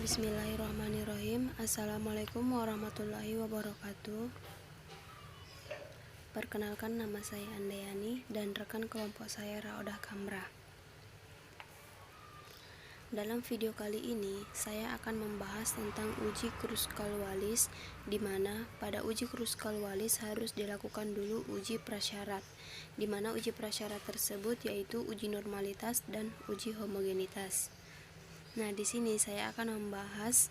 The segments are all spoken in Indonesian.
Bismillahirrahmanirrahim. Assalamualaikum warahmatullahi wabarakatuh. Perkenalkan, nama saya Andayani dan rekan kelompok saya Raodah Kamra. Dalam video kali ini saya akan membahas tentang uji Kruskal-Wallis, di mana pada uji Kruskal-Wallis harus dilakukan dulu uji prasyarat, di mana uji prasyarat tersebut yaitu uji normalitas dan uji homogenitas. Nah, di sini saya akan membahas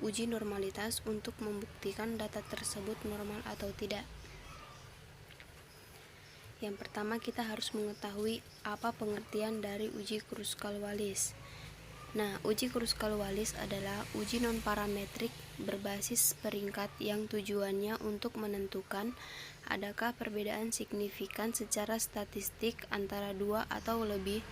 uji normalitas untuk membuktikan data tersebut normal atau tidak. Yang pertama, kita harus mengetahui apa pengertian dari uji Kruskal-Wallis. Nah, uji Kruskal-Wallis adalah uji non-parametrik berbasis peringkat yang tujuannya untuk menentukan adakah perbedaan signifikan secara statistik antara dua atau lebih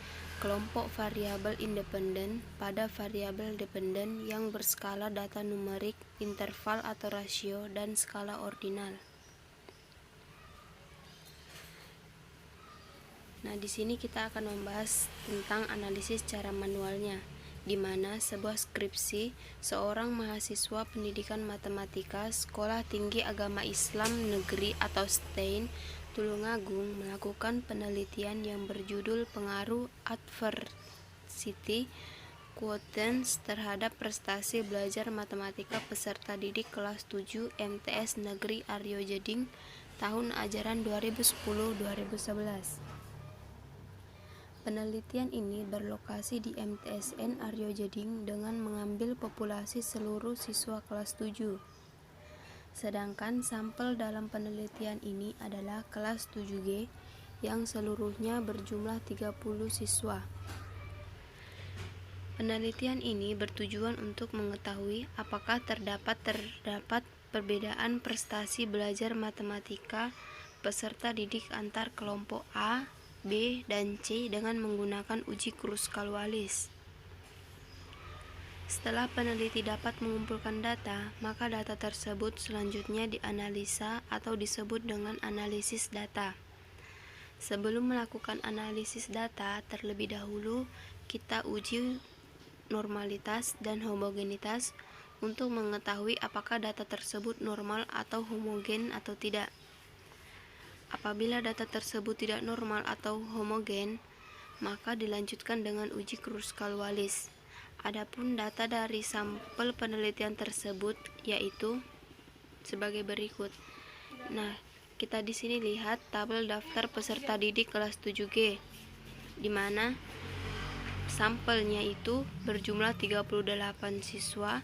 kelompok variabel independen pada variabel dependen yang berskala data numerik, interval atau rasio, dan skala ordinal. Nah, di sini kita akan membahas tentang analisis cara manualnya, di mana sebuah skripsi seorang mahasiswa pendidikan matematika Sekolah Tinggi Agama Islam Negeri atau STAIN Tulungagung melakukan penelitian yang berjudul pengaruh adversity quotients terhadap prestasi belajar matematika peserta didik kelas 7 MTS Negeri Aryo Jeding tahun ajaran 2010-2011. Penelitian ini berlokasi di MTSN Aryo Jeding dengan mengambil populasi seluruh siswa kelas 7. Sedangkan sampel dalam penelitian ini adalah kelas 7G yang seluruhnya berjumlah 30 siswa. Penelitian ini bertujuan untuk mengetahui apakah terdapat perbedaan prestasi belajar matematika peserta didik antar kelompok A, B, dan C dengan menggunakan uji Kruskal-Wallis. Setelah peneliti dapat mengumpulkan data, maka data tersebut selanjutnya dianalisa atau disebut dengan analisis data. Sebelum melakukan analisis data, terlebih dahulu kita uji normalitas dan homogenitas untuk mengetahui apakah data tersebut normal atau homogen atau tidak. Apabila data tersebut tidak normal atau homogen, maka dilanjutkan dengan uji Kruskal-Wallis. Adapun data dari sampel penelitian tersebut yaitu sebagai berikut. Nah, kita di sini lihat tabel daftar peserta didik kelas 7G, di mana sampelnya itu berjumlah 38 siswa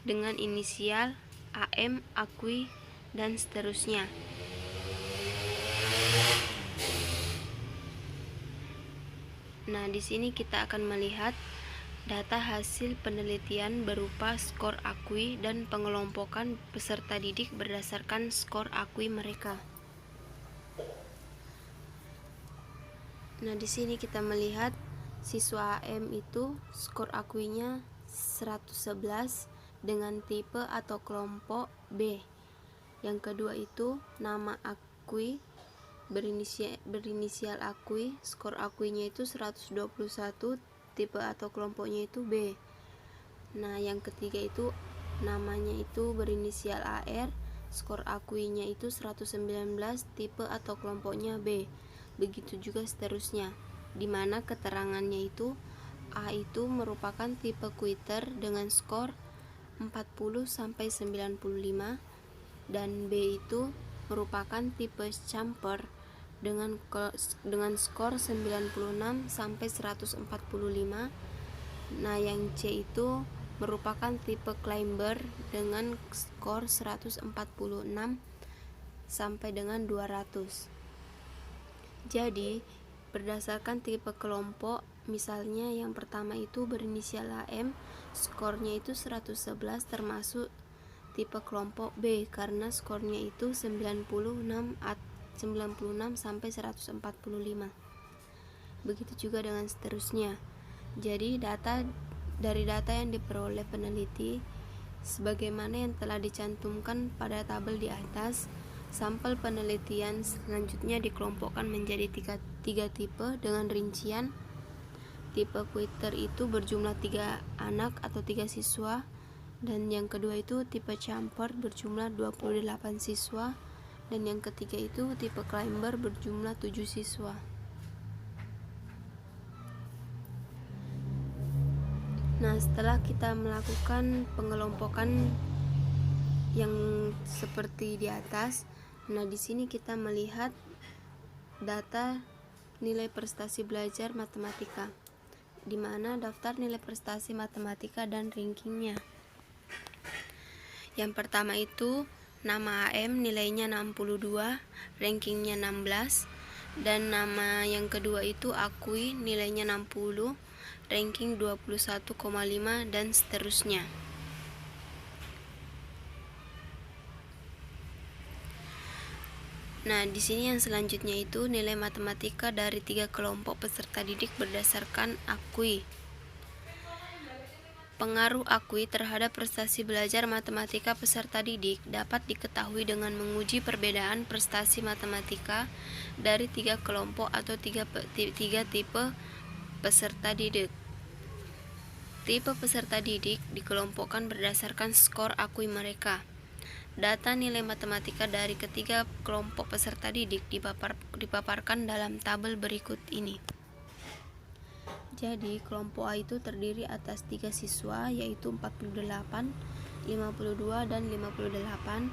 dengan inisial AM, Akui, dan seterusnya. Nah, di sini kita akan melihat data hasil penelitian berupa skor akui dan pengelompokan peserta didik berdasarkan skor akui mereka. Nah, di sini kita melihat siswa AM itu skor akuinya 111 dengan tipe atau kelompok B. Yang kedua itu nama akui berinisial akui, skor akuinya itu 121, tipe atau kelompoknya itu B. Nah, yang ketiga itu namanya itu berinisial AR, skor akuinya itu 119, tipe atau kelompoknya B. Begitu juga seterusnya, di mana keterangannya itu A itu merupakan tipe quitter dengan skor 40 sampai 95 dan B itu merupakan tipe champer dengan skor 96 sampai 145. Nah, yang C itu merupakan tipe climber dengan skor 146 sampai dengan 200. Jadi, berdasarkan tipe kelompok, misalnya yang pertama itu berinisial AM, skornya itu 111 termasuk tipe kelompok B karena skornya itu 96 sampai 145. Begitu juga dengan seterusnya. Jadi dari data yang diperoleh peneliti sebagaimana yang telah dicantumkan pada tabel di atas, sampel penelitian selanjutnya dikelompokkan menjadi tiga tipe dengan rincian. Tipe quitter itu berjumlah 3 anak atau 3 siswa Dan yang kedua itu tipe camper berjumlah 28 siswa, dan yang ketiga itu tipe climber berjumlah 7 siswa. Nah, setelah kita melakukan pengelompokan yang seperti di atas, nah di sini kita melihat data nilai prestasi belajar matematika, di mana daftar nilai prestasi matematika dan rankingnya. Yang pertama itu nama AM nilainya 62, rankingnya 16, dan nama yang kedua itu Akui nilainya 60, ranking 21,5, dan seterusnya. Nah, di sini yang selanjutnya itu nilai matematika dari 3 kelompok peserta didik berdasarkan Akui. Pengaruh Akui terhadap prestasi belajar matematika peserta didik dapat diketahui dengan menguji perbedaan prestasi matematika dari 3 kelompok atau 3 tipe peserta didik. Tipe peserta didik dikelompokkan berdasarkan skor Akui mereka. Data nilai matematika dari ketiga kelompok peserta didik dipaparkan dalam tabel berikut ini. Jadi, kelompok A itu terdiri atas 3 siswa, yaitu 48, 52, dan 58.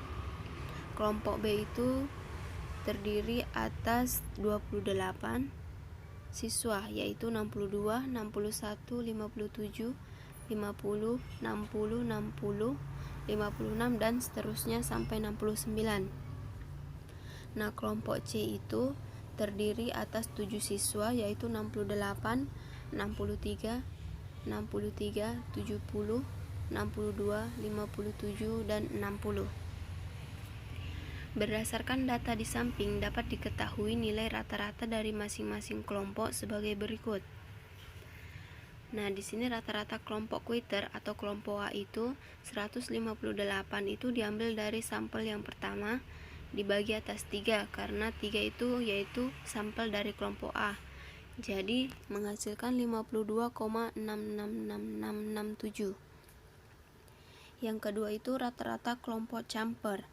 Kelompok B itu terdiri atas 28 siswa, yaitu 62, 61, 57, 50, 60, 60, 56, dan seterusnya sampai 69. Nah, kelompok C itu terdiri atas 7 siswa, yaitu 68, 63, 63, 70, 62, 57, dan 60. Berdasarkan data di samping dapat diketahui nilai rata-rata dari masing-masing kelompok sebagai berikut. Nah, di sini rata-rata kelompok Quitter atau kelompok A itu 158 itu diambil dari sampel yang pertama dibagi atas 3, karena 3 itu yaitu sampel dari kelompok A. Jadi menghasilkan 52,666667. Yang kedua itu rata-rata kelompok camper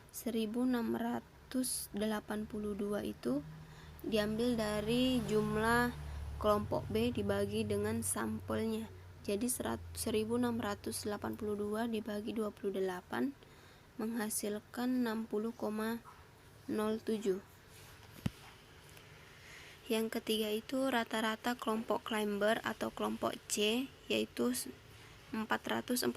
1682 itu diambil dari jumlah kelompok B dibagi dengan sampelnya. Jadi 1682 dibagi 28 menghasilkan 60,07. Yang ketiga itu rata-rata kelompok climber atau kelompok C, yaitu 443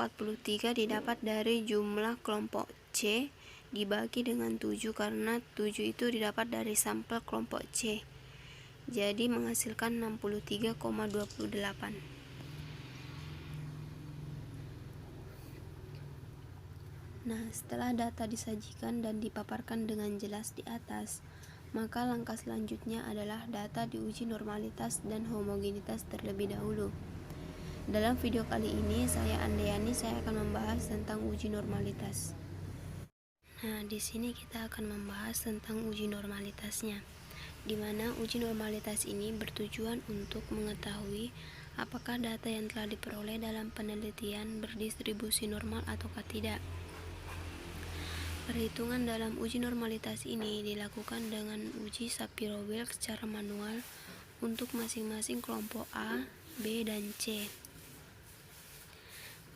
didapat dari jumlah kelompok C dibagi dengan 7, karena 7 itu didapat dari sampel kelompok C. Jadi menghasilkan 63,28. Nah, setelah data disajikan dan dipaparkan dengan jelas di atas, maka langkah selanjutnya adalah data diuji normalitas dan homogenitas terlebih dahulu. Dalam video kali ini, saya akan membahas tentang uji normalitas. Nah, di sini kita akan membahas tentang uji normalitasnya, di mana uji normalitas ini bertujuan untuk mengetahui apakah data yang telah diperoleh dalam penelitian berdistribusi normal ataukah tidak. Perhitungan dalam uji normalitas ini dilakukan dengan uji Shapiro-Wilk secara manual untuk masing-masing kelompok A, B, dan C.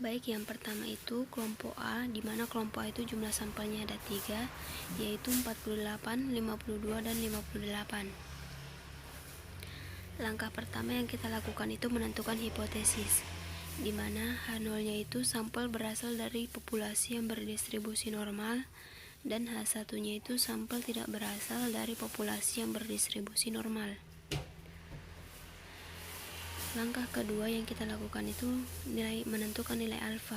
Baik, yang pertama itu kelompok A, di mana kelompok A itu jumlah sampelnya ada 3, yaitu 48, 52, dan 58. Langkah pertama yang kita lakukan itu menentukan hipotesis, di mana H0-nya itu sampel berasal dari populasi yang berdistribusi normal, dan H1-nya itu sampel tidak berasal dari populasi yang berdistribusi normal. Langkah kedua yang kita lakukan itu menentukan nilai alfa,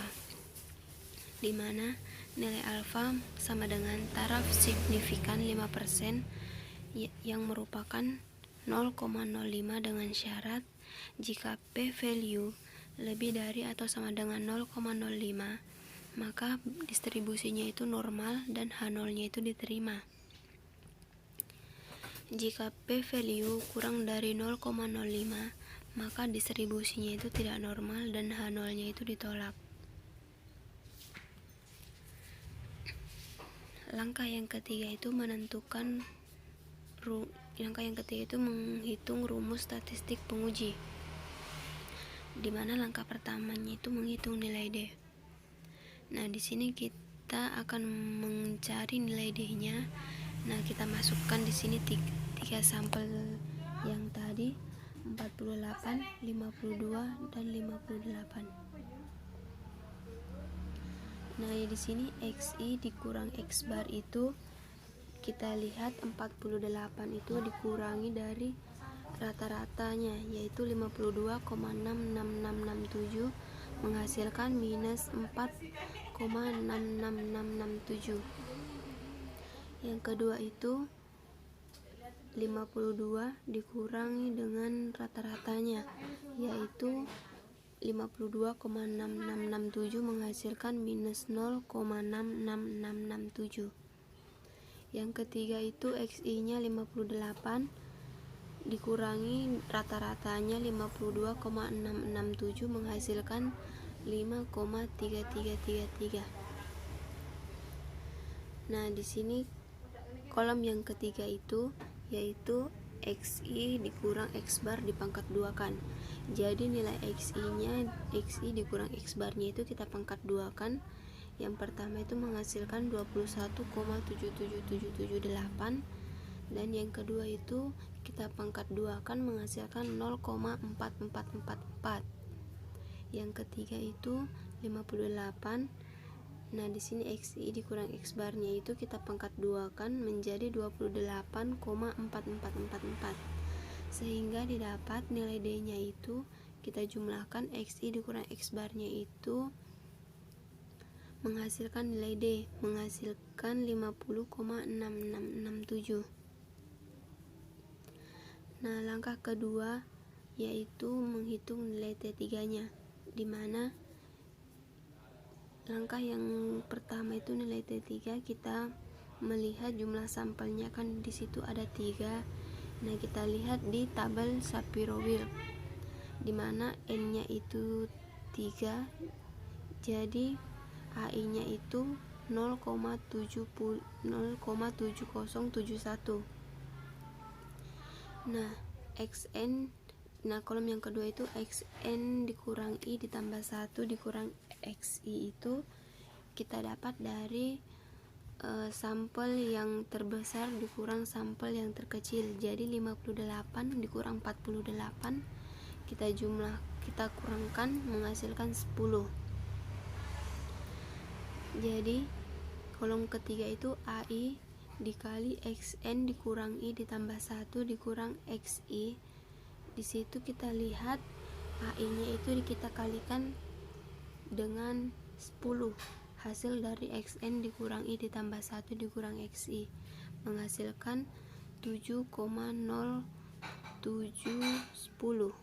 di mana nilai alfa sama dengan taraf signifikan 5% yang merupakan 0,05 dengan syarat jika p-value lebih dari atau sama dengan 0,05, maka distribusinya itu normal dan H0-nya itu diterima. Jika p-value kurang dari 0,05, maka distribusinya itu tidak normal dan H0-nya itu ditolak. langkah yang ketiga itu menghitung rumus statistik penguji, di mana langkah pertamanya itu menghitung nilai D. Nah, di sini kita akan mencari nilai D-nya. Nah, kita masukkan di sini tiga sampel yang tadi, 48, 52, dan 58. Nah, di sini XI dikurang X bar itu kita lihat 48 itu dikurangi dari rata-ratanya, yaitu 52,66667 menghasilkan minus 4,66667. Yang kedua itu 52 dikurangi dengan rata-ratanya, yaitu 52,6667 menghasilkan minus 0,66667. Yang ketiga itu XI nya 58 dikurangi rata-ratanya 52,667 menghasilkan 5,3333. Nah, di sini kolom yang ketiga itu yaitu XI dikurang X bar dipangkat 2 kan. Jadi nilai XI dikurang X barnya itu kita pangkat 2 kan. Yang pertama itu menghasilkan 21,77778, dan yang kedua itu kita pangkat 2 kan menghasilkan 0,4444. Yang ketiga itu 58. Nah, di sini XI dikurang X barnya itu kita pangkat 2 kan menjadi 28,4444. Sehingga didapat nilai D-nya itu kita jumlahkan XI dikurang X barnya itu menghasilkan nilai D, menghasilkan 50,6667. Nah, langkah kedua yaitu menghitung nilai T3-nya, di mana langkah yang pertama itu nilai T3 kita melihat jumlah sampelnya kan di situ ada 3. Nah, kita lihat di tabel Shapiro-Wilk di mana N-nya itu 3, jadi AI-nya itu 0,7071. Nah, kolom yang kedua itu XN dikurang I ditambah 1 dikurang XI itu kita dapat dari sampel yang terbesar dikurang sampel yang terkecil. Jadi 58 dikurang 48 kita kurangkan menghasilkan 10. Jadi kolom ketiga itu AI dikali XN dikurang I ditambah 1 dikurang XI. Di situ kita lihat AI-nya itu kita kalikan dengan 10. Hasil dari XN dikurang I ditambah 1 dikurang XI menghasilkan 7,0710.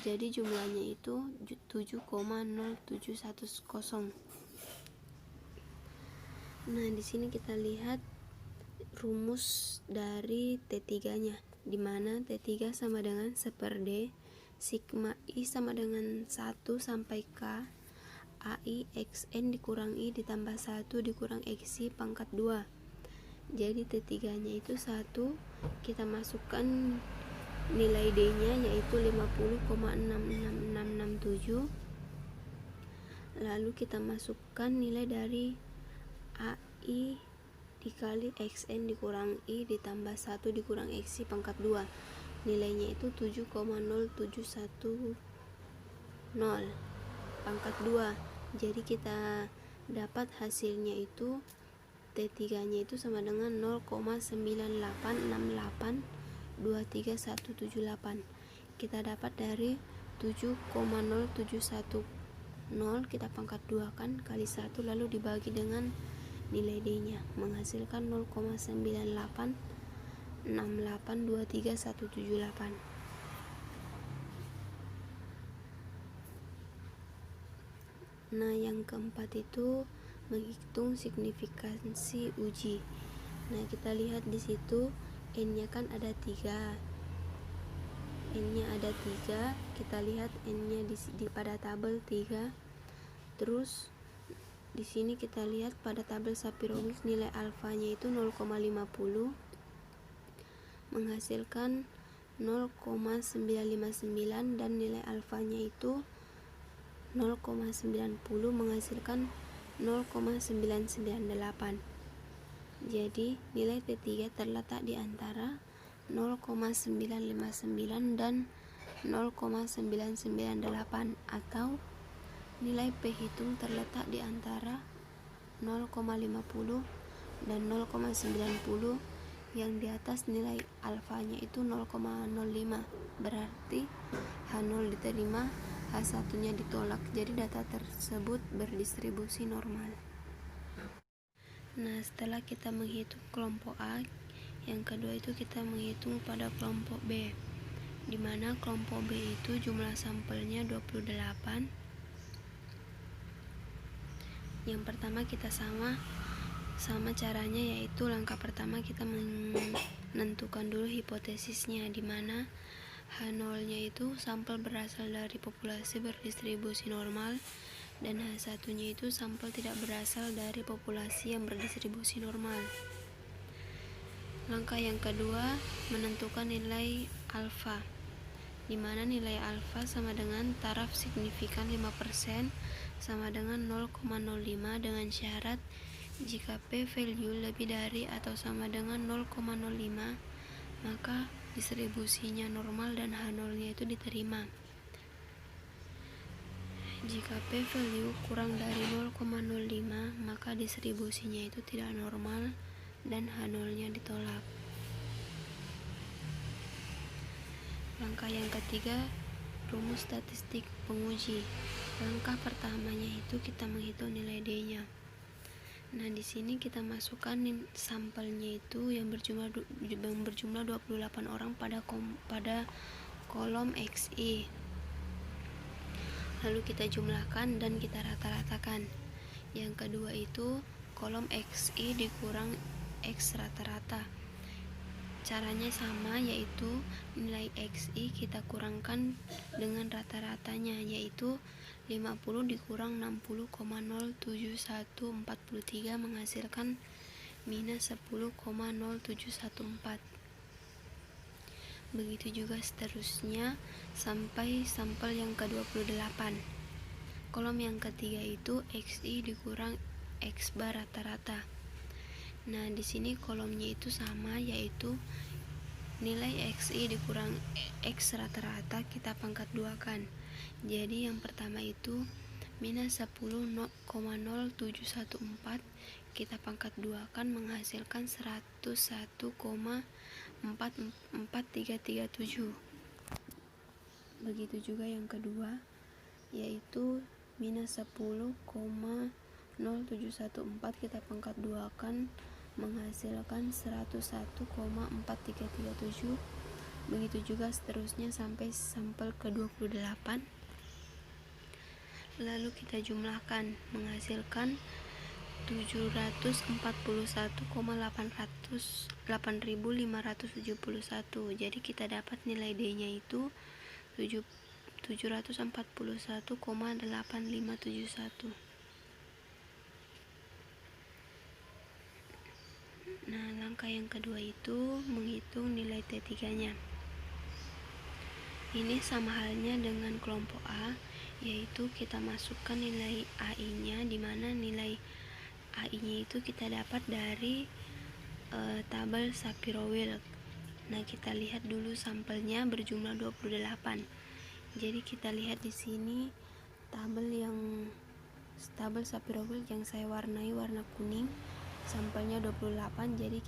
Jadi jumlahnya itu 7,0710. Nah, di sini kita lihat rumus dari T3-nya, di mana T3 sama dengan 1/D, sigma I sama dengan 1 sampai K, AI XN dikurang I ditambah 1 dikurang XI pangkat 2. Jadi T3-nya itu 1, kita masukkan nilai D-nya yaitu 50,66667. Lalu kita masukkan nilai dari AI dikali XN dikurang I ditambah 1 dikurang XI pangkat 2. Nilainya itu 7,0710 pangkat 2. Jadi kita dapat hasilnya itu T3-nya itu sama dengan 0,9868231178. Kita dapat dari 7,0710 kita pangkat 2 kan kali 1 lalu dibagi dengan nilai D-nya menghasilkan 0,9868231178. Nah, yang keempat itu menghitung signifikansi uji. Nah, kita lihat di situ N-nya kan ada 3. N-nya ada 3. Kita lihat N-nya di pada tabel 3. Terus di sini kita lihat pada tabel Shapiro-Wilk nilai alfanya itu 0,50 menghasilkan 0,959 dan nilai alfanya itu 0,90 menghasilkan 0,998. Jadi nilai T3 terletak di antara 0,959 dan 0,998 atau nilai P hitung terletak di antara 0,50 dan 0,90 yang di atas nilai alfanya itu 0,05, berarti H0 diterima, H1 nya ditolak, jadi data tersebut berdistribusi normal. Nah, setelah kita menghitung kelompok A, yang kedua itu kita menghitung pada kelompok B, di mana kelompok B itu jumlah sampelnya 28. Yang pertama kita sama caranya, yaitu langkah pertama kita menentukan dulu hipotesisnya, di mana H0 nya itu sampel berasal dari populasi berdistribusi normal dan H1 nya itu sampel tidak berasal dari populasi yang berdistribusi normal. Langkah yang kedua menentukan nilai alfa, di mana nilai alfa sama dengan taraf signifikan 5% sama dengan 0,05 dengan syarat jika P value lebih dari atau sama dengan 0,05 maka distribusinya normal dan H0 nya itu diterima. Jika P value kurang dari 0,05 maka distribusinya itu tidak normal dan H0 nya ditolak. Langkah yang ketiga, rumus statistik penguji. Langkah pertamanya itu kita menghitung nilai D nya. Nah, di sini kita masukkan sampelnya itu yang berjumlah 28 orang pada kolom XI. Lalu kita jumlahkan dan kita rata-ratakan. Yang kedua itu kolom XI dikurang X rata-rata. Caranya sama, yaitu nilai XI kita kurangkan dengan rata-ratanya, yaitu 50 dikurang 60,07143 menghasilkan minus 10,0714. Begitu juga seterusnya sampai sampel yang ke-28. Kolom yang ketiga itu XI dikurang X bar rata-rata. Nah, di sini kolomnya itu sama, yaitu nilai XI dikurang X rata-rata kita pangkat 2 kan. Jadi yang pertama itu minus 10,0714 kita pangkat 2 kan menghasilkan 101,44337. Begitu juga yang kedua, yaitu minus 10,0714 kita pangkat 2 kan menghasilkan 101,4337. Begitu juga seterusnya sampai sampel ke-28. Lalu kita jumlahkan menghasilkan 741,8571. Jadi kita dapat nilai D nya itu 741,8571. Nah, langkah yang kedua itu menghitung nilai T3 nya. Ini sama halnya dengan kelompok A, yaitu kita masukkan nilai AI nya, di mana nilai AI nya itu kita dapat dari tabel Shapiro-Wilk. Nah, kita lihat dulu sampelnya berjumlah 28. Jadi kita lihat di sini tabel Shapiro-Wilk yang saya warnai warna kuning, sampelnya 28, jadi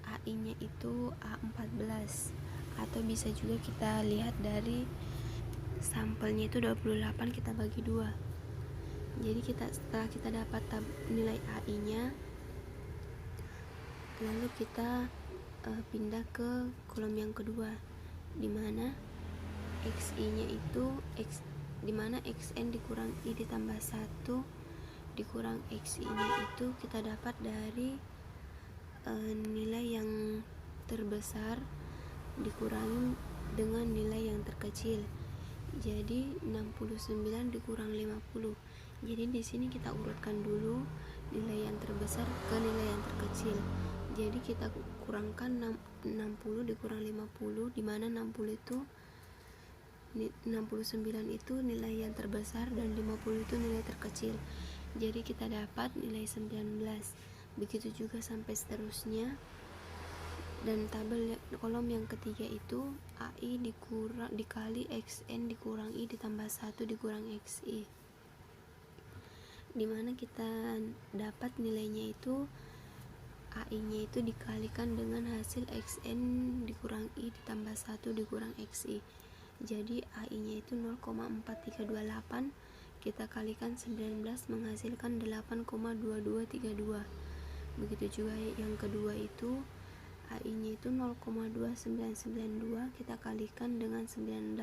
AI nya itu A14, atau bisa juga kita lihat dari sampelnya itu 28 kita bagi 2. Jadi setelah kita dapat nilai AI nya, lalu kita pindah ke kolom yang kedua, dimana XI nya itu dimana XN dikurang I ditambah 1 dikurang XI nya itu kita dapat dari nilai yang terbesar dikurangi dengan nilai yang terkecil. Jadi 69 dikurang 50, Jadi di sini kita urutkan dulu nilai yang terbesar ke nilai yang terkecil. Jadi kita kurangkan 60 dikurang 50, di mana 69 itu nilai yang terbesar dan 50 itu nilai terkecil. Jadi kita dapat nilai 19. Begitu juga sampai seterusnya. Dan tabel kolom yang ketiga itu AI dikali XN dikurang I ditambah 1 dikurang XI, dimana kita dapat nilainya itu AI nya itu dikalikan dengan hasil XN dikurang I ditambah 1 dikurang XI. Jadi AI nya itu 0,4328, kita kalikan 19 menghasilkan 8,2232. Begitu juga yang kedua itu AI nya itu 0,2992, kita kalikan dengan 19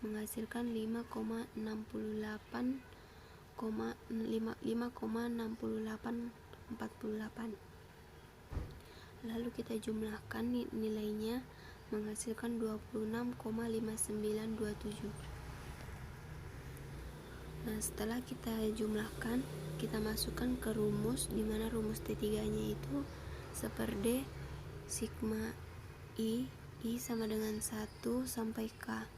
menghasilkan 5,6848. Lalu kita jumlahkan nilainya menghasilkan 26,5927. Nah, setelah kita jumlahkan, kita masukkan ke rumus, dimana rumus T3 nya itu seper-D sigma I sama dengan 1 sampai K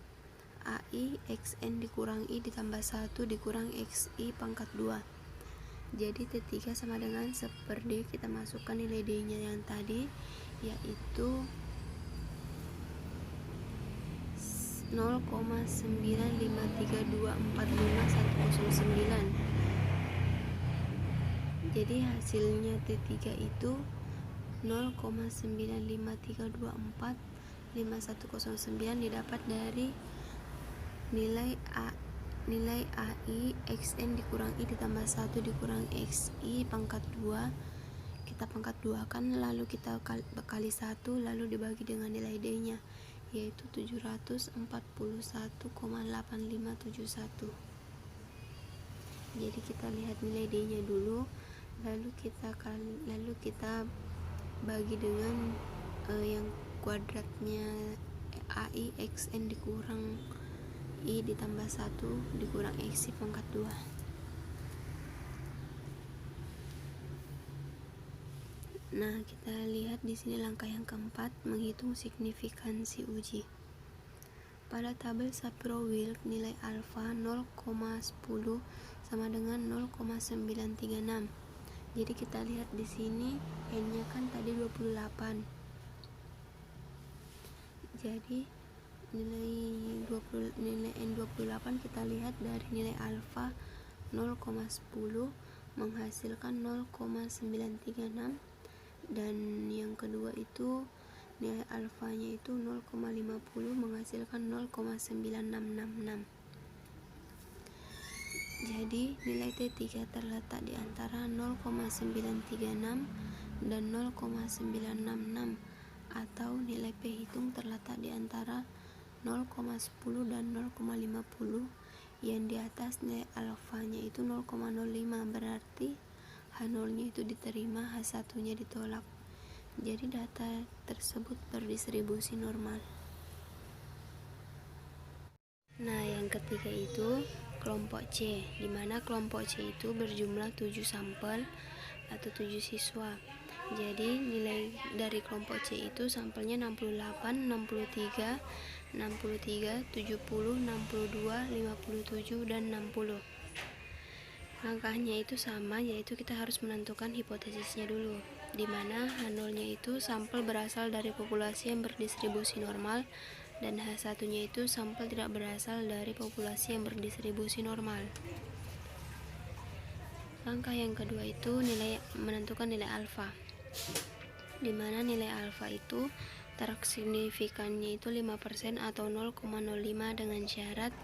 AI XN dikurang I ditambah 1 dikurang XI pangkat 2. Jadi T3 sama dengan seper-D, kita masukkan nilai D nya yang tadi, yaitu 0,953245109. Jadi hasilnya T3 itu 0,953245109 didapat dari nilai AI XN dikurang I ditambah 1 dikurang XI pangkat 2. Kita pangkat 2 kan, lalu kita kali 1, lalu dibagi dengan nilai D nya, yaitu 741,8571. Jadi kita lihat nilai D nya dulu, lalu kita bagi dengan yang kuadratnya AI XN dikurang I ditambah 1 dikurang XI pangkat 2. Nah, kita lihat di sini langkah yang keempat, menghitung signifikansi uji. Pada tabel Shapiro-Wilk, nilai alfa 0,10 sama dengan 0,936. Jadi kita lihat di sini n-nya kan tadi 28. Jadi nilai N28 kita lihat dari nilai alfa 0,10 menghasilkan 0,936, dan yang kedua itu nilai alfanya itu 0,50 menghasilkan 0,9666. Jadi nilai T3 terletak di antara 0,936 dan 0,966, atau nilai P hitung terletak di antara 0,10 dan 0,50, yang di atas nilai alfanya itu 0,05, berarti H0-nya itu diterima, H1-nya ditolak. Jadi data tersebut berdistribusi normal. Nah, yang ketiga itu kelompok C, di mana kelompok C itu berjumlah 7 sampel atau 7 siswa. Jadi nilai dari kelompok C itu sampelnya 68, 63, 63, 70, 62, 57, dan 60. Langkahnya itu sama, yaitu kita harus menentukan hipotesisnya dulu, di mana H0-nya itu sampel berasal dari populasi yang berdistribusi normal, dan H1-nya itu sampel tidak berasal dari populasi yang berdistribusi normal. Langkah yang kedua itu menentukan nilai alfa, di mana nilai alfa itu tarak signifikannya itu 5% atau 0,05, dengan syarat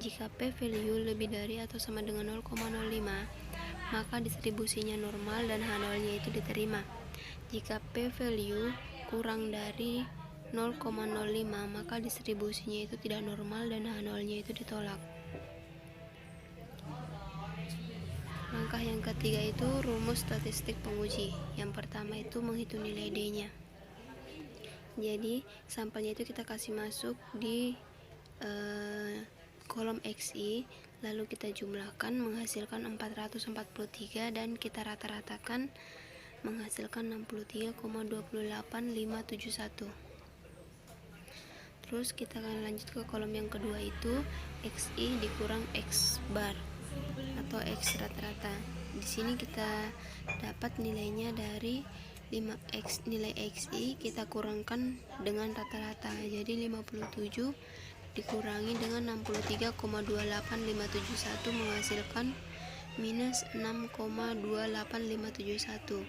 jika P value lebih dari atau sama dengan 0,05 maka distribusinya normal dan H0-nya itu diterima. Jika P value kurang dari 0,05 maka distribusinya itu tidak normal dan H0-nya itu ditolak. Langkah yang ketiga itu rumus statistik penguji. Yang pertama itu menghitung nilai D-nya. Jadi sampelnya itu kita kasih masuk di kolom XI, lalu kita jumlahkan menghasilkan 443 dan kita rata-ratakan menghasilkan 63,28571. Terus kita akan lanjut ke kolom yang kedua, itu XI dikurang X bar atau X rata-rata. Di sini kita dapat nilainya dari 5X, nilai XI kita kurangkan dengan rata-rata. Jadi 57 dikurangi dengan 63,28571 menghasilkan minus 6,28571.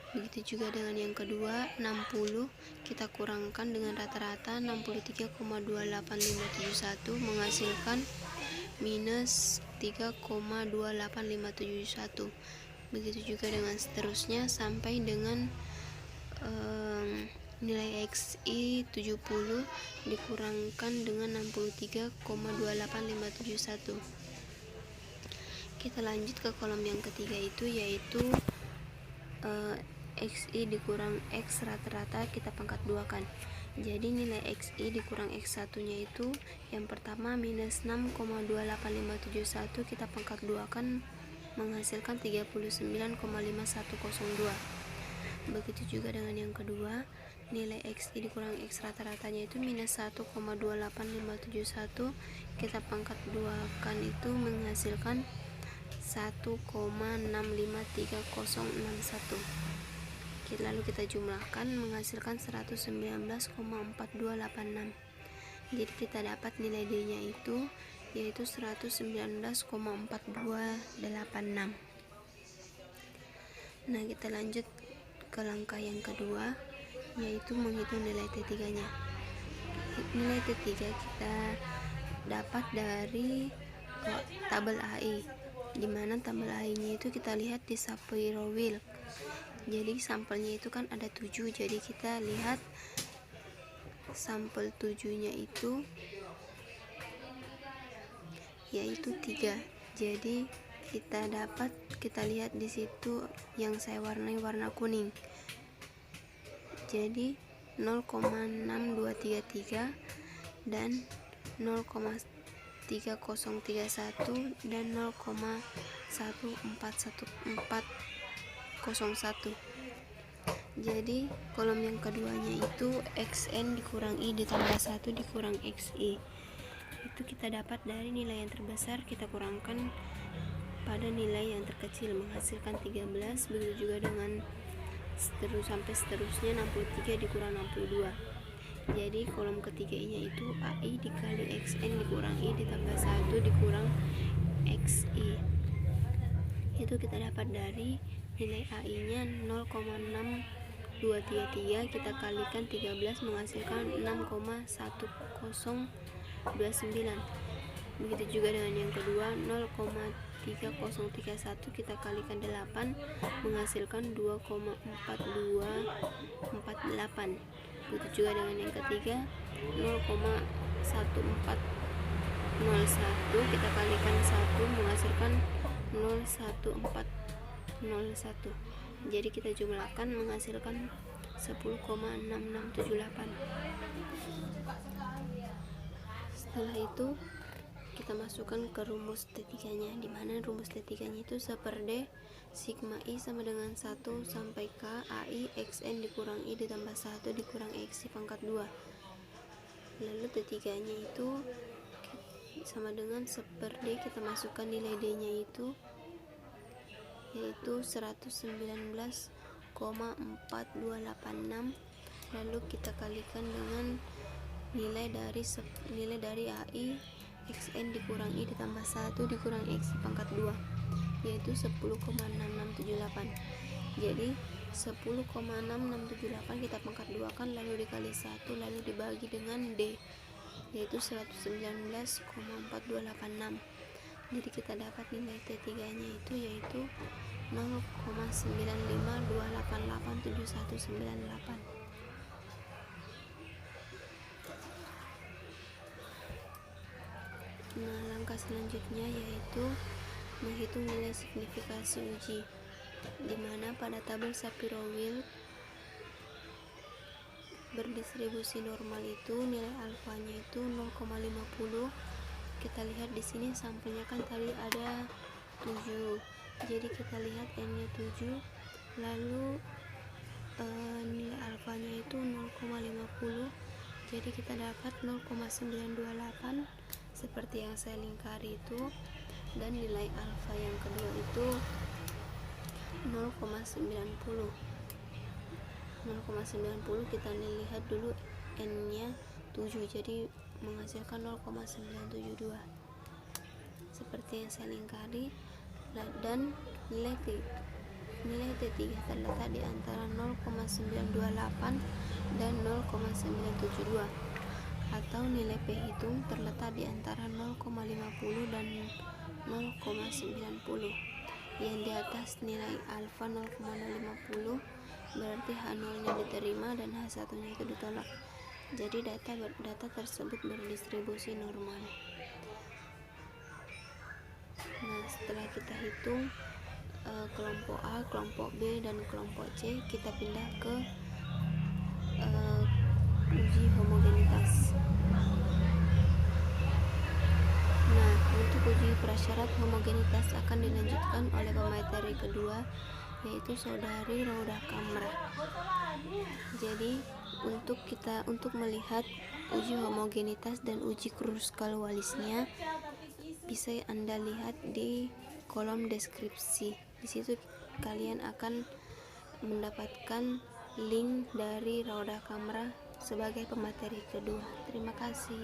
Begitu juga dengan yang kedua, 60 kita kurangkan dengan rata-rata 63,28571 menghasilkan minus 3,28571. Begitu juga dengan seterusnya sampai dengan nilai XI 70 dikurangkan dengan 63,28571. Kita lanjut ke kolom yang ketiga, itu yaitu XI dikurang X rata-rata kita pangkat duakan. Jadi nilai XI dikurang X1 nya itu yang pertama minus 6,28571 kita pangkat duakan menghasilkan 39,5102. Begitu juga dengan yang kedua, nilai XI dikurang X rata-ratanya itu minus 1,28571 kita pangkat duakan itu menghasilkan 1,653061. Lalu kita jumlahkan menghasilkan 119,4286. Jadi kita dapat nilai D nya itu yaitu 119,4286. Nah, kita lanjut ke langkah yang kedua, yaitu menghitung nilai T3 nya. Nilai T3 kita dapat dari tabel AI, dimana tabel AI nya itu kita lihat di Shapiro Wilk. Jadi sampelnya itu kan ada 7, jadi kita lihat sampel 7 nya itu yaitu 3. Jadi kita lihat di situ yang saya warnai warna kuning. Jadi 0,6233 dan 0,3031 dan 0,14141. Jadi kolom yang keduanya itu XN dikurang I ditambah 1 dikurang XI. Itu kita dapat dari nilai yang terbesar kita kurangkan pada nilai yang terkecil menghasilkan 13. Begitu juga dengan sampai seterusnya 63 dikurang 62. Jadi kolom ketiganya itu AI dikali XN dikurang I ditambah 1 dikurang XI. Itu kita dapat dari nilai AI nya 0,6233 kita kalikan 13 menghasilkan 6,1029. Begitu juga dengan yang kedua 0,3031 kita kalikan 8 menghasilkan 2,4248. Begitu juga dengan yang ketiga 0,1401 kita kalikan 1 menghasilkan 0,1401. Jadi kita jumlahkan menghasilkan 10,6678. Setelah itu kita masukkan ke rumus T3 nya, dimana rumus T3 nya itu seperti sigma I sama dengan 1 sampai K AI XN dikurang I ditambah 1 dikurang XI pangkat 2. Lalu T3 nya itu sama dengan seperti kita masukkan nilai D nya itu yaitu 119,4286, lalu kita kalikan dengan nilai dari AI XN dikurang I ditambah 1 dikurang XI pangkat 2 yaitu 10,6678. Jadi 10,6678 kita pangkat 2 kan lalu dikali 1 lalu dibagi dengan D yaitu 119,4286. Jadi kita dapat nilai T3 nya itu yaitu 0,952887198. Nah, langkah selanjutnya yaitu menghitung nilai signifikasi uji, dimana pada tabel Shapiro Wilk berdistribusi normal itu nilai alfanya itu 0,50 kita lihat di sini sampelnya kan tadi ada 7, jadi kita lihat n-nya 7, lalu nilai alfanya itu 0,50, jadi kita dapat 0,928 seperti yang saya lingkari itu, dan nilai alfa yang kedua itu 0,90. Kita lihat dulu n-nya 7, jadi menghasilkan 0,972 seperti yang saya lingkari. Dan nilai T3 terletak di antara 0,928 dan 0,972, atau nilai P hitung terletak di antara 0,50 dan 0,90. Yang di atas nilai alfa 0,050 berarti H0 nya diterima dan H1 nya itu ditolak, jadi data tersebut berdistribusi normal. Nah, setelah kita hitung kelompok A, kelompok B, dan kelompok C, kita pindah ke uji homogenitas. Nah, untuk uji prasyarat homogenitas akan dilanjutkan oleh pemateri kedua, yaitu saudari Rauda Kamrah. Jadi untuk melihat uji homogenitas dan uji Kruskal-Walisnya bisa Anda lihat di kolom deskripsi. Di situ kalian akan mendapatkan link dari Rauda Kamrah sebagai pemateri kedua. Terima kasih.